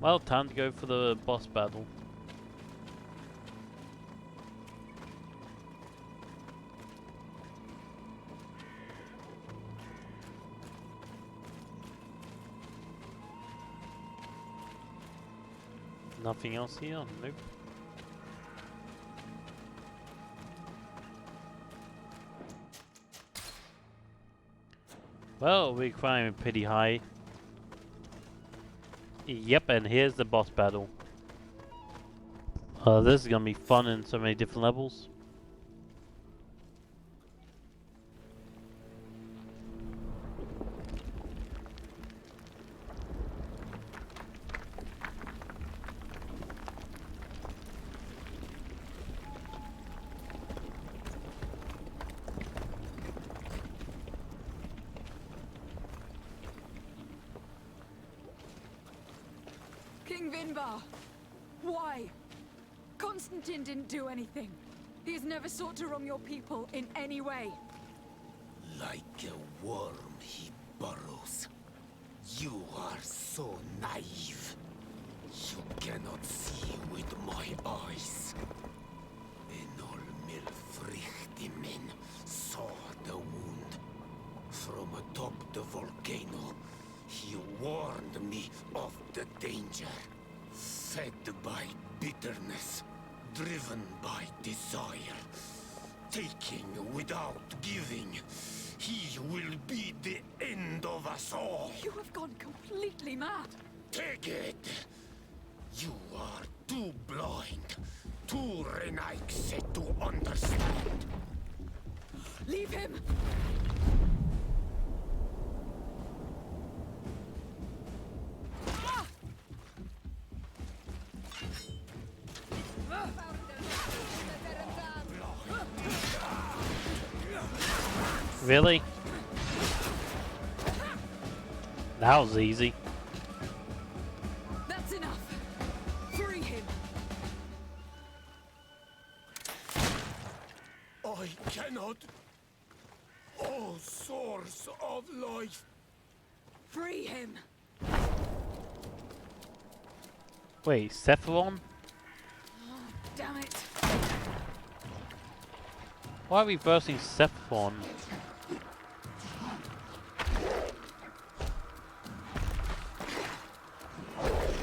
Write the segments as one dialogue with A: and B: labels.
A: Well, time to go for the boss battle. Nothing else here? Nope. Well, we're climbing pretty high. Yep, and here's the boss battle. This is gonna be fun in so many different levels.
B: King Vinbar! Why? Constantine didn't do anything. He has never sought to wrong your people in any way.
C: Like a worm he burrows. You are so naive. You cannot see with my eyes. Enol Milfrichtimin saw the wound. From atop the volcano, he warned me of the danger. Fed by bitterness, driven by desire, taking without giving, he will be the end of us all.
B: You have gone completely mad.
C: Take it! You are too blind, too renaikse to understand.
B: Leave him!
A: Really? That was easy.
B: That's enough. Free him.
C: I cannot. Oh, source of life.
B: Free him.
A: Wait, Sephiron?
B: Damn it.
A: Why are we versing Sephiron?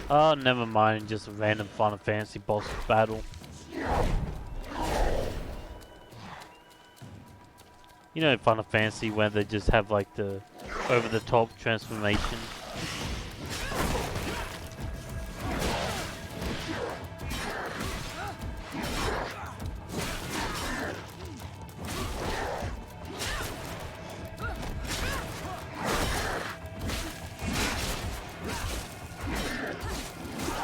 A: Oh, never mind, just a random Final Fantasy boss battle. You know Final Fantasy where they just have like the over-the-top transformation.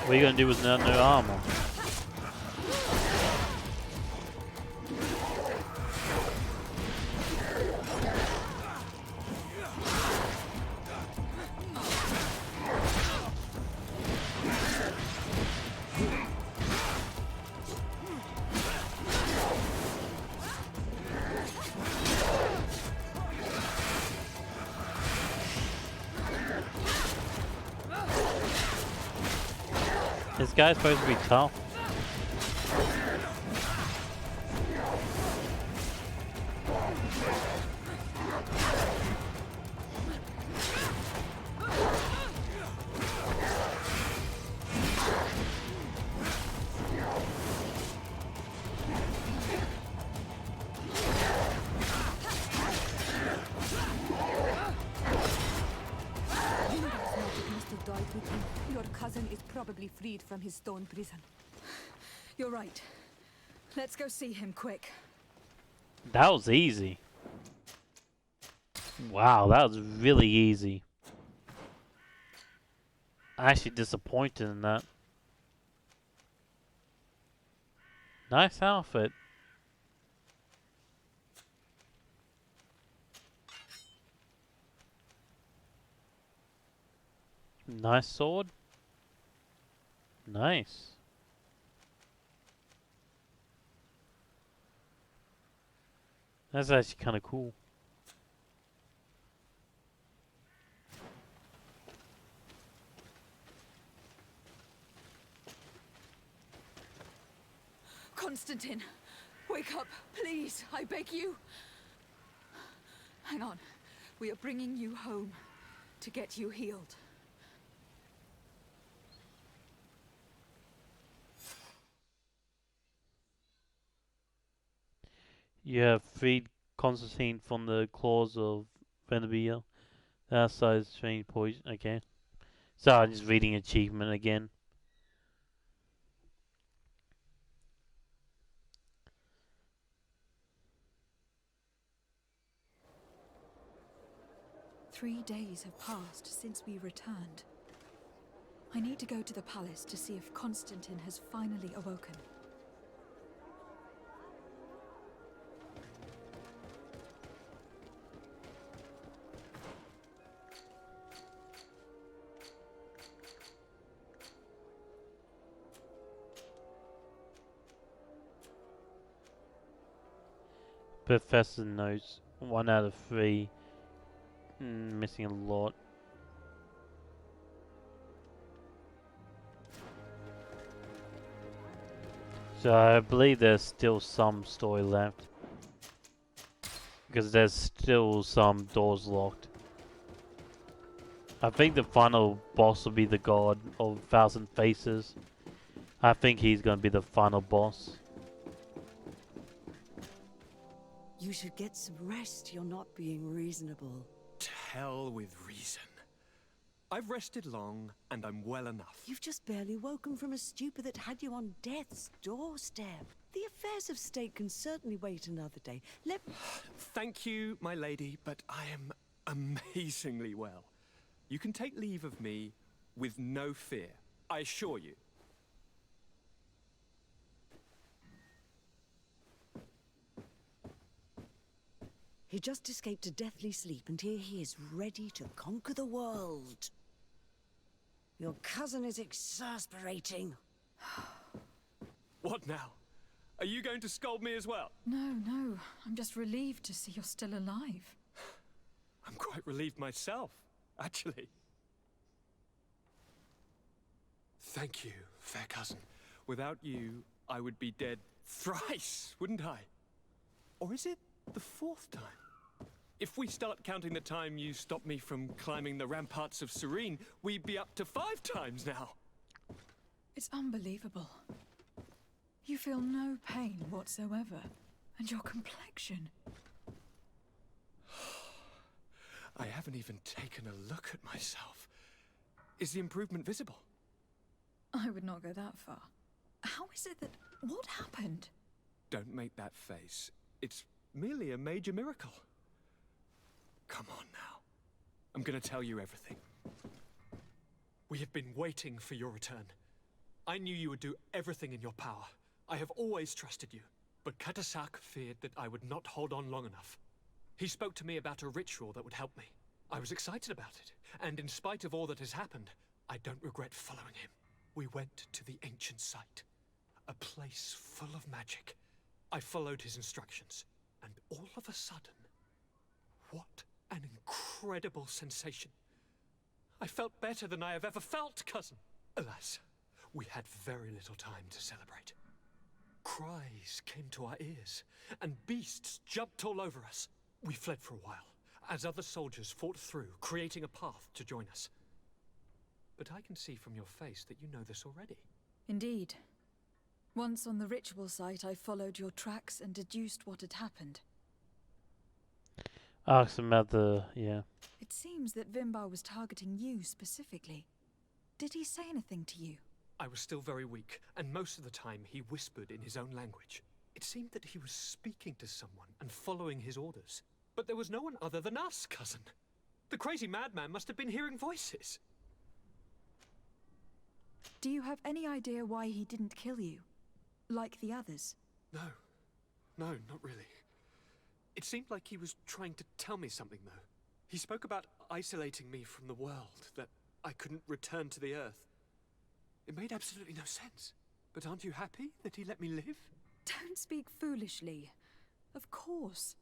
A: What are you gonna do with no armor? This guy's supposed to be tough.
B: Your cousin is probably freed from his stone prison. You're right. Let's go see him quick.
A: That was easy. Wow, that was really easy. I'm actually disappointed in that. Nice outfit. Nice sword. Nice. That's actually kind of cool.
B: Constantine, wake up, please, I beg you. Hang on. We are bringing you home to get you healed.
A: You have freed Constantine from the claws of Venomia. Outside strange poison. Okay. So I'm just reading achievement again.
B: "3 days have passed since we returned. I need to go to the palace to see if Constantine has finally awoken."
A: Professor notes 1 out of 3. Missing a lot. So I believe there's still some story left. Because there's still some doors locked. I think the final boss will be the God of 1,000 Faces. I think he's going to be the final boss.
D: You should get some rest. You're not being reasonable.
E: To hell with reason. I've rested long, and I'm well enough.
D: You've just barely woken from a stupor that had you on death's doorstep. The affairs of state can certainly wait another day.
E: Thank you, my lady, but I am amazingly well. You can take leave of me with no fear, I assure you.
D: He just escaped a deathly sleep, and here he is, ready to conquer the world. Your cousin is exasperating.
E: What now? Are you going to scold me as well?
B: No. I'm just relieved to see you're still alive.
E: I'm quite relieved myself, actually. Thank you, fair cousin. Without you, I would be dead thrice, wouldn't I? Or is it the 4th time? If we start counting the time you stopped me from climbing the ramparts of Serene, we'd be up to 5 times now.
B: It's unbelievable. You feel no pain whatsoever. And your complexion.
E: I haven't even taken a look at myself. Is the improvement visible?
B: I would not go that far. How is it that... What happened?
E: Don't make that face. It's merely a major miracle. Come on now. I'm gonna tell you everything. We have been waiting for your return. I knew you would do everything in your power. I have always trusted you. But Katasak feared that I would not hold on long enough. He spoke to me about a ritual that would help me. I was excited about it, and in spite of all that has happened, I don't regret following him. We went to the ancient site, a place full of magic. I followed his instructions, and all of a sudden, what an incredible sensation. I felt better than I have ever felt, cousin. Alas, we had very little time to celebrate. Cries came to our ears, and beasts jumped all over us. We fled for a while, as other soldiers fought through, creating a path to join us. But I can see from your face that you know this already.
B: Indeed. Once on the ritual site, I followed your tracks and deduced what had happened.
A: Ask him about the... yeah.
B: It seems that Vimbar was targeting you specifically. Did he say anything to you?
E: I was still very weak, and most of the time he whispered in his own language. It seemed that he was speaking to someone and following his orders. But there was no one other than us, cousin. The crazy madman must have been hearing voices.
B: Do you have any idea why he didn't kill you? Like the others?
E: No, not really. It seemed like he was trying to tell me something, though. He spoke about isolating me from the world, that I couldn't return to the Earth. It made absolutely no sense. But aren't you happy that he let me live?
B: Don't speak foolishly. Of course.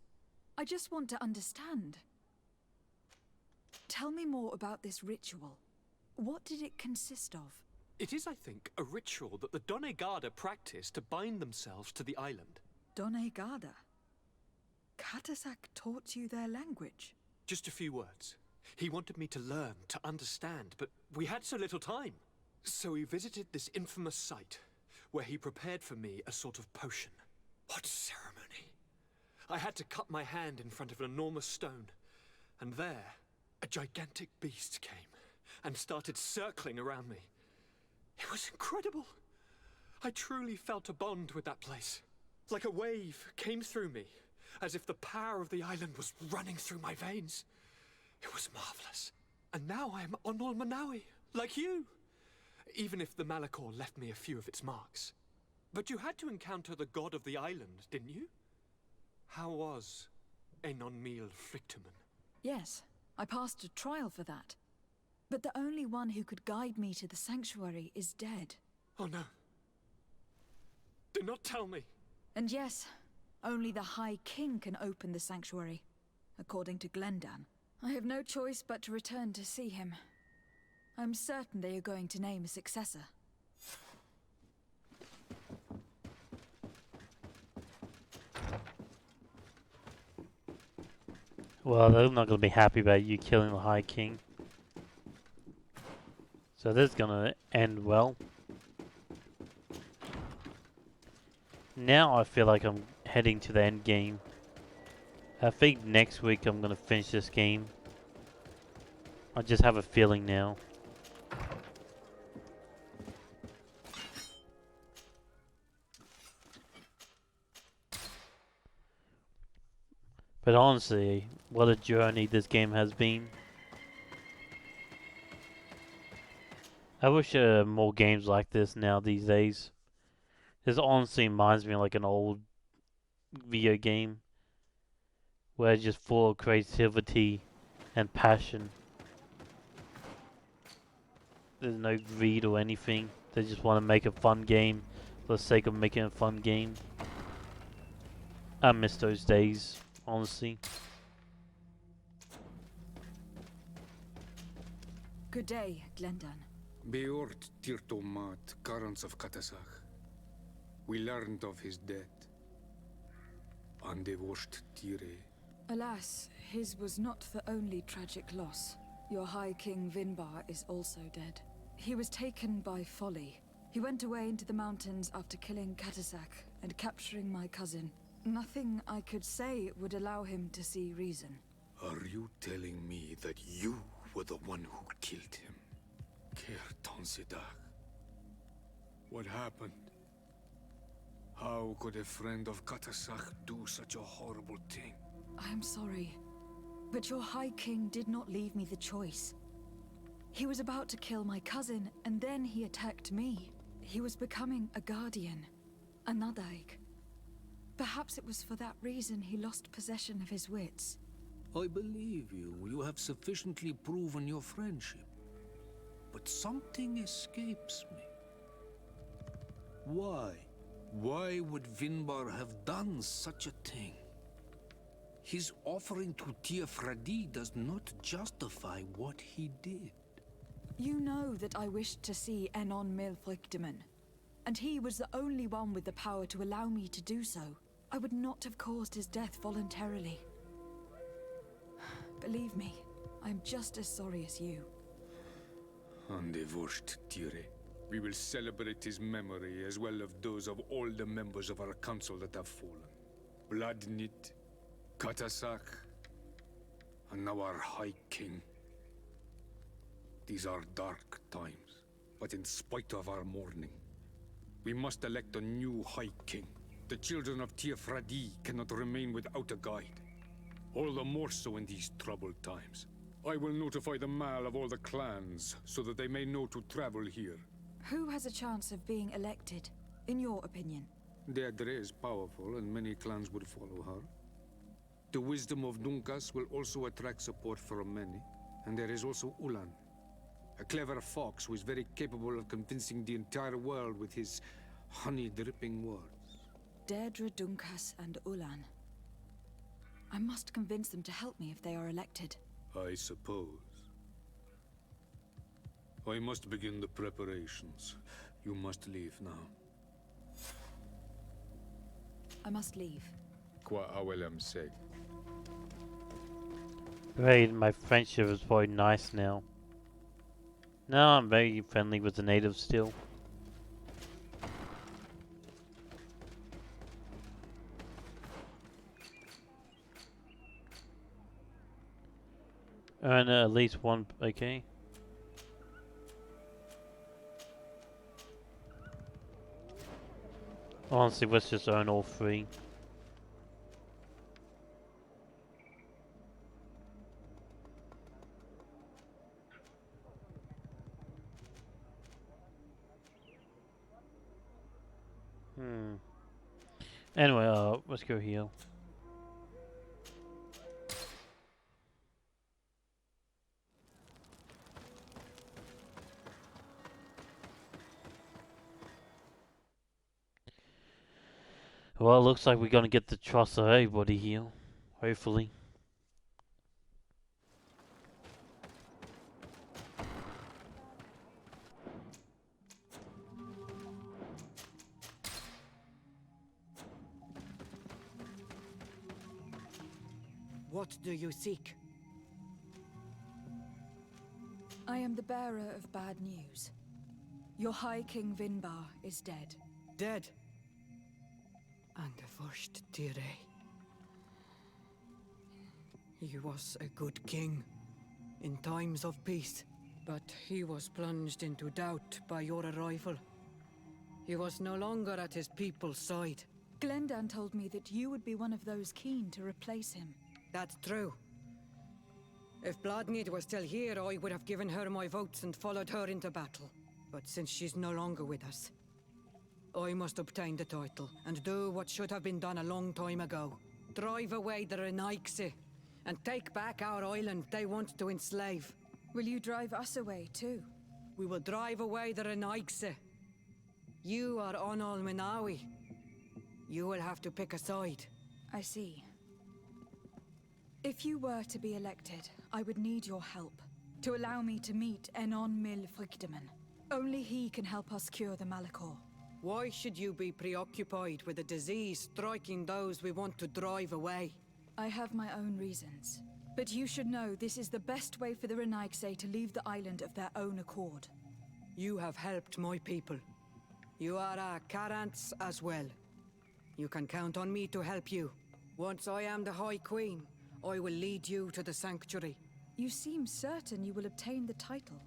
B: I just want to understand. Tell me more about this ritual. What did it consist of?
E: It is, I think, a ritual that the Donegada practice to bind themselves to the island.
B: Donegada? Katasak taught you their language?
E: Just a few words. He wanted me to learn, to understand, but we had so little time. So we visited this infamous site, where he prepared for me a sort of potion. What ceremony! I had to cut my hand in front of an enormous stone, and there, a gigantic beast came and started circling around me. It was incredible. I truly felt a bond with that place. Like a wave came through me, as if the power of the island was running through my veins. It was marvelous. And now I am Onol Manawi, like you. Even if the Malachor left me a few of its marks. But you had to encounter the god of the island, didn't you? How was Enon Mil Frictiman?
B: Yes, I passed a trial for that. But the only one who could guide me to the sanctuary is dead.
E: Oh no. Do not tell me.
B: And yes, only the High King can open the sanctuary, according to Glendan. I have no choice but to return to see him. I'm certain they are going to name a successor.
A: Well, they're not going to be happy about you killing the High King. So this is going to end well. Now I feel like I'm heading to the end game. I think next week I'm going to finish this game. I just have a feeling now. But honestly, what a journey this game has been. I wish there were more games like this now these days. This honestly reminds me of like an old video game where it's just full of creativity and passion. There's no greed or anything. They just want to make a fun game for the sake of making a fun game. I miss those days, honestly.
B: Good day, Glendan.
C: Beort Tirtomat, Garants of Katasach. We learned of his death. Andevosht Tire.
B: Alas, his was not the only tragic loss. Your High King Vinbar is also dead. He was taken by folly. He went away into the mountains after killing Katasak and capturing my cousin. Nothing I could say would allow him to see reason.
C: Are you telling me that you were the one who killed him? Kerton Sidak. What happened? How could a friend of Katasak do such a horrible thing?
B: I am sorry, but your High King did not leave me the choice. He was about to kill my cousin, and then he attacked me. He was becoming a guardian, a Nadaig. Perhaps it was for that reason he lost possession of his wits.
F: I believe you. You have sufficiently proven your friendship. But something escapes me. Why? Why would Vinbar have done such a thing? His offering to Tiafradi does not justify what he did.
B: You know that I wished to see Enon Milfrictiman, and he was the only one with the power to allow me to do so. I would not have caused his death voluntarily. Believe me, I am just as sorry as you.
C: Andevosht Tire. We will celebrate his memory as well as those of all the members of our council that have fallen. Vladnit, Katasak, and now our High King. These are dark times, but in spite of our mourning, we must elect a new High King. The children of Tiafradi cannot remain without a guide. All the more so in these troubled times. I will notify the Mal of all the clans, so that they may know to travel here.
B: Who has a chance of being elected, in your opinion?
C: Deirdre is powerful, and many clans would follow her. The wisdom of Dunkas will also attract support from many. And there is also Ulan, a clever fox who is very capable of convincing the entire world with his honey-dripping words.
B: Deirdre, Dunkas, and Ulan. I must convince them to help me if they are elected.
C: I suppose. I must begin the preparations. You must leave now.
B: I must leave.
C: Qua awelem seg.
A: Great, my friendship is probably nice now. No, I'm very friendly with the natives still. Earn at least one, okay. Honestly, let's just earn all three. Anyway, let's go heal. Well, it looks like we're gonna get the trust of everybody here. Hopefully.
D: What do you seek?
B: I am the bearer of bad news. Your High King Vinbar is dead.
D: Dead. And the first Tire. He was a good king in times of peace, but he was plunged into doubt by your arrival. He was no longer at his people's side.
B: Glendan told me that you would be one of those keen to replace him.
D: That's true. If Bloodnid was still here, I would have given her my votes and followed her into battle. But since she's no longer with us, I must obtain the title and do what should have been done a long time ago. Drive away the Renaigse and take back our island they want to enslave.
B: Will you drive us away too?
D: We will drive away the Renaigse. You are Onol Minawi. You will have to pick a side.
B: I see. If you were to be elected, I would need your help to allow me to meet Enon Mil Frichteman. Only he can help us cure the Malachor.
D: Why should you be preoccupied with a disease striking those we want to drive away?
B: I have my own reasons. But you should know this is the best way for the Renaigse to leave the island of their own accord.
D: You have helped my people. You are our Karants as well. You can count on me to help you. Once I am the High Queen, I will lead you to the Sanctuary.
B: You seem certain you will obtain the title.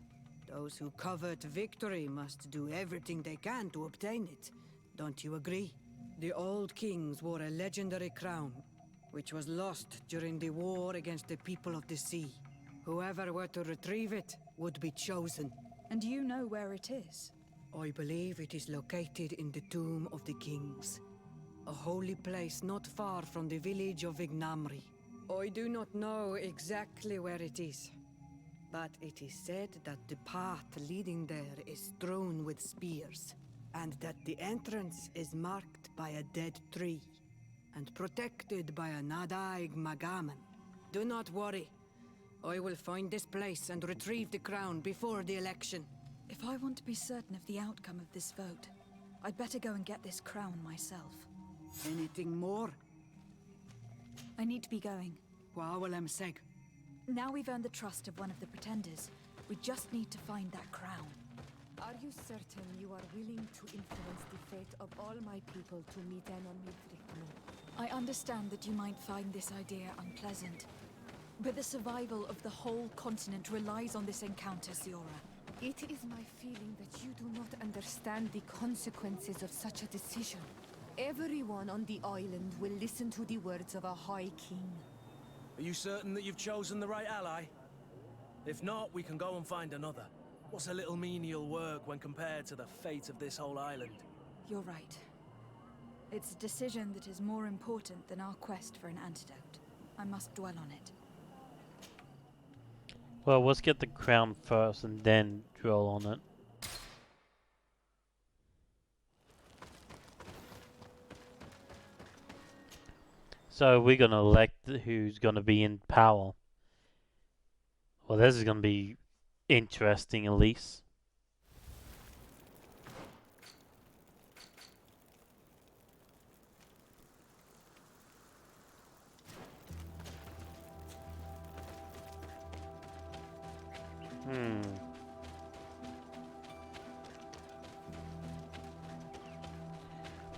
D: Those who covet victory must do everything they can to obtain it. Don't you agree? The old kings wore a legendary crown, which was lost during the war against the people of the sea. Whoever were to retrieve it would be chosen.
B: And you know where it is?
D: I believe it is located in the Tomb of the Kings, a holy place not far from the village of Ignamri. I do not know exactly where it is, but it is said that the path leading there is strewn with spears, and that the entrance is marked by a dead tree, and protected by a Nadaig Magaman. Do not worry. I will find this place and retrieve the crown before the election.
B: If I want to be certain of the outcome of this vote, I'd better go and get this crown myself.
D: Anything more?
B: I need to be going.
D: Wawalem Seg.
B: Now we've earned the trust of one of the pretenders. We just need to find that crown.
G: Are you certain you are willing to influence the fate of all my people to meet Anon Milfricman?
B: I understand that you might find this idea unpleasant, but the survival of the whole continent relies on this encounter, Siora.
G: It is my feeling that you do not understand the consequences of such a decision. Everyone on the island will listen to the words of a High King.
H: Are you certain that you've chosen the right ally? If not, we can go and find another. What's a little menial work when compared to the fate of this whole island?
B: You're right. It's a decision that is more important than our quest for an antidote. I must dwell on it.
A: Well, let's get the crown first and then dwell on it. So we're gonna elect who's gonna be in power. Well, this is gonna be interesting, at least. Hmm.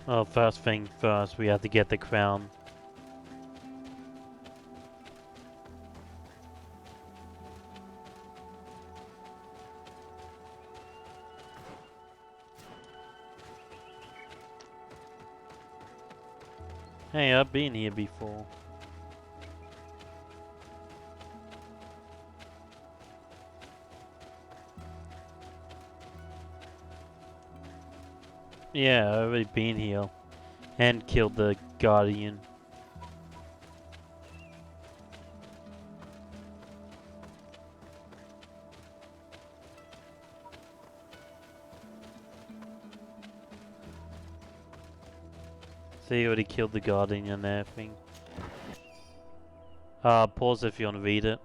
A: Well, first thing first, we have to get the crown. Hey, I've been here before. Yeah, I've already been here. And killed the Guardian. So you already killed the Guardian and everything. Pause if you want to read it.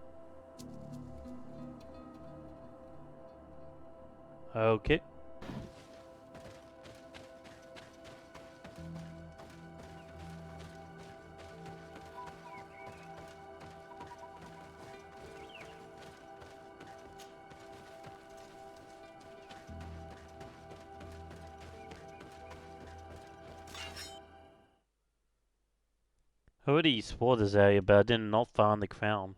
A: Okay. I already explored this area, but I did not find the crown.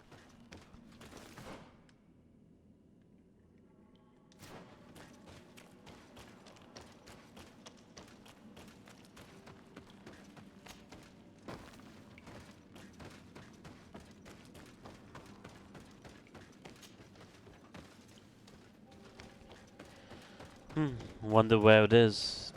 A: Wonder where it is.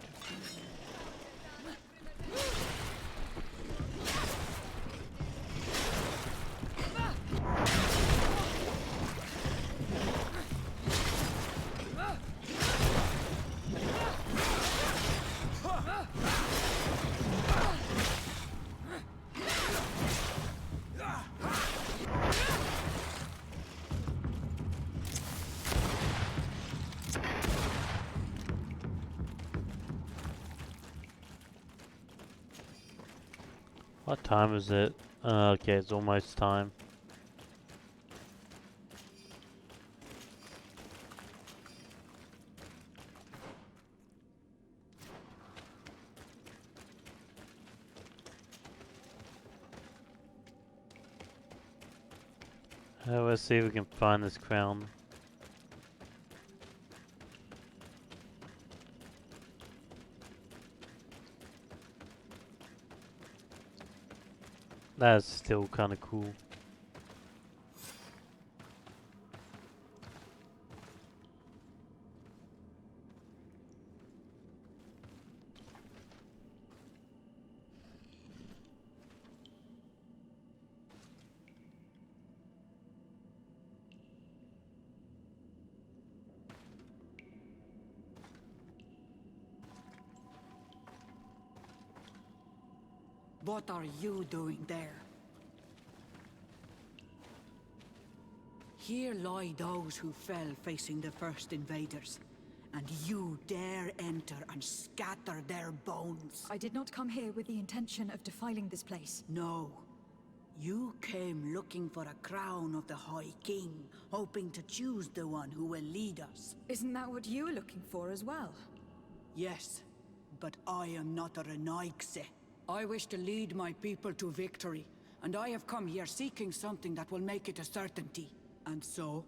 A: What time is it? Okay, it's almost time. Let's see if we can find this crown. That's still kind of cool.
D: What are you doing there? Here lie those who fell facing the first invaders, and you dare enter and scatter their bones.
B: I did not come here with the intention of defiling this place.
D: No. You came looking for a crown of the High King, hoping to choose the one who will lead us.
B: Isn't that what you were looking for as well?
D: Yes, but I am not a Renaigse. I wish to lead my people to victory, and I have come here seeking something that will make it a certainty. And so?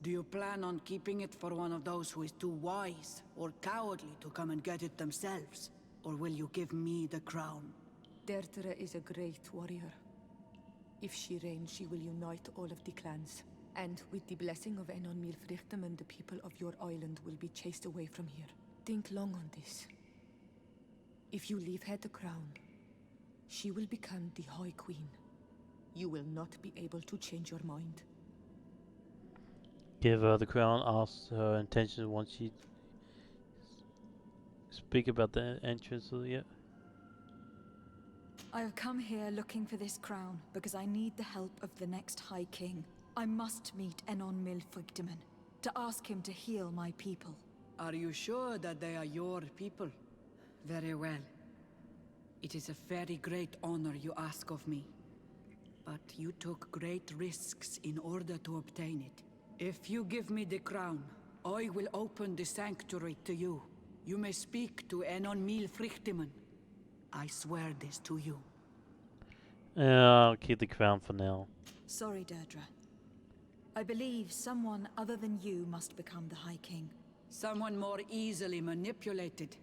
D: Do you plan on keeping it for one of those who is too wise or cowardly to come and get it themselves? Or will you give me the crown?
G: Dertera is a great warrior. If she reigns, she will unite all of the clans. And with the blessing of Enon Milfrichtem, the people of your island will be chased away from here. Think long on this. If you leave her the crown, she will become the High Queen. You will not be able to change your mind.
A: Give her the crown, ask her intentions once she speak about the entrance of the...
B: I have come here looking for this crown because I need the help of the next High King. I must meet Enon Milfrichtem to ask him to heal my people.
D: Are you sure that they are your people? Very well. It is a very great honor you ask of me. But you took great risks in order to obtain it. If you give me the crown, I will open the sanctuary to you. You may speak to Enon Milfrichtemann. I swear this to you.
A: I'll keep the crown for now.
B: Sorry, Deirdre. I believe someone other than you must become the High King.
D: Someone more easily manipulated,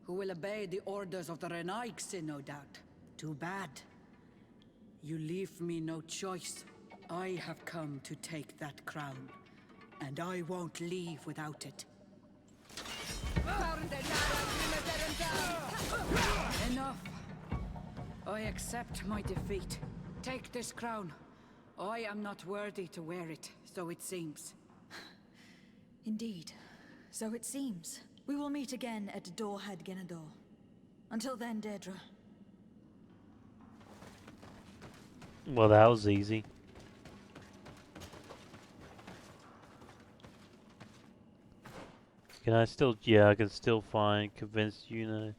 D: who will obey the orders of the Renaigse, no doubt. Too bad. You leave me no choice. I have come to take that crown, and I won't leave without it. Enough. I accept my defeat. Take this crown. I am not worthy to wear it, so it seems.
B: Indeed. So it seems. We will meet again at Dorhead Genador. Until then, Deirdre.
A: Well, that was easy. Can I still... Yeah, I can still find convinced Una.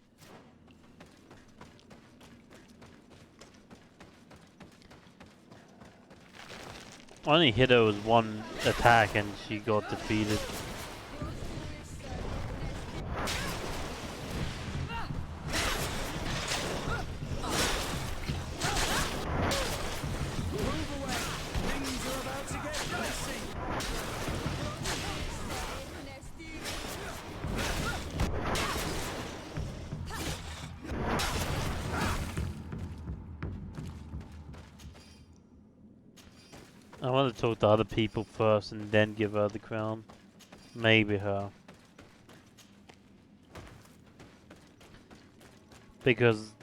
A: I only hit her with one attack and she got defeated. I want to talk to other people first and then give her the crown. Maybe her. Because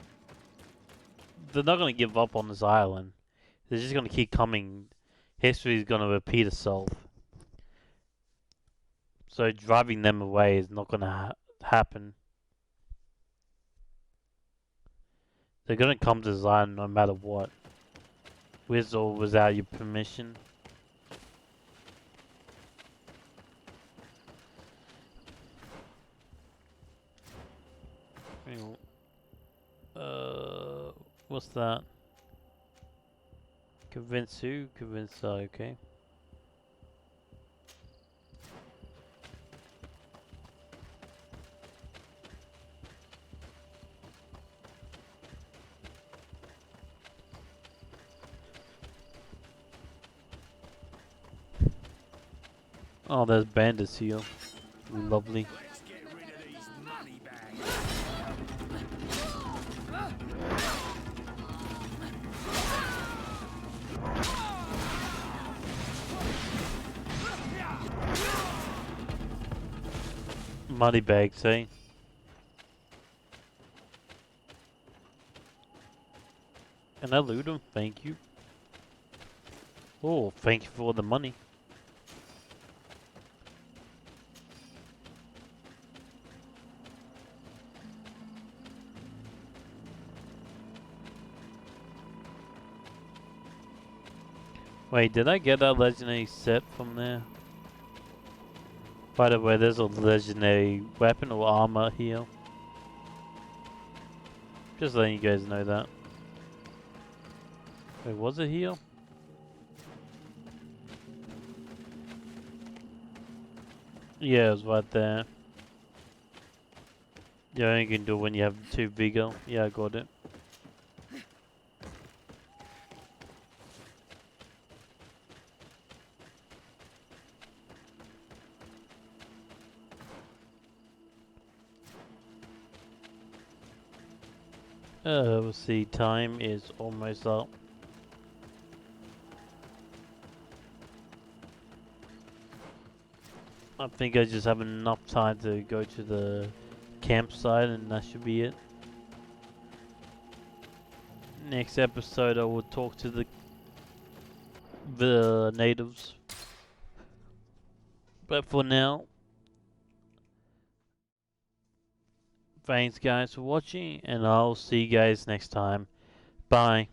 A: they're not going to give up on this island. They're just going to keep coming. History is going to repeat itself. So driving them away is not going to happen. They're going to come to this island no matter what. With or without your permission. What's that? Convince who? Convince okay. Oh, there's bandits here. Lovely. Money bags, eh? Can I loot them? Thank you. Oh, thank you for the money. Wait, did I get that legendary set from there? By the way, there's a legendary weapon or armor here. Just letting you guys know that. Wait, was it here? Yeah, it was right there. Yeah, you can do it when you have 2 vigor. Yeah, I got it. We'll see, time is almost up. I think I just have enough time to go to the campsite and that should be it. Next episode I will talk to the natives. But for now, thanks guys for watching and I'll see you guys next time. Bye.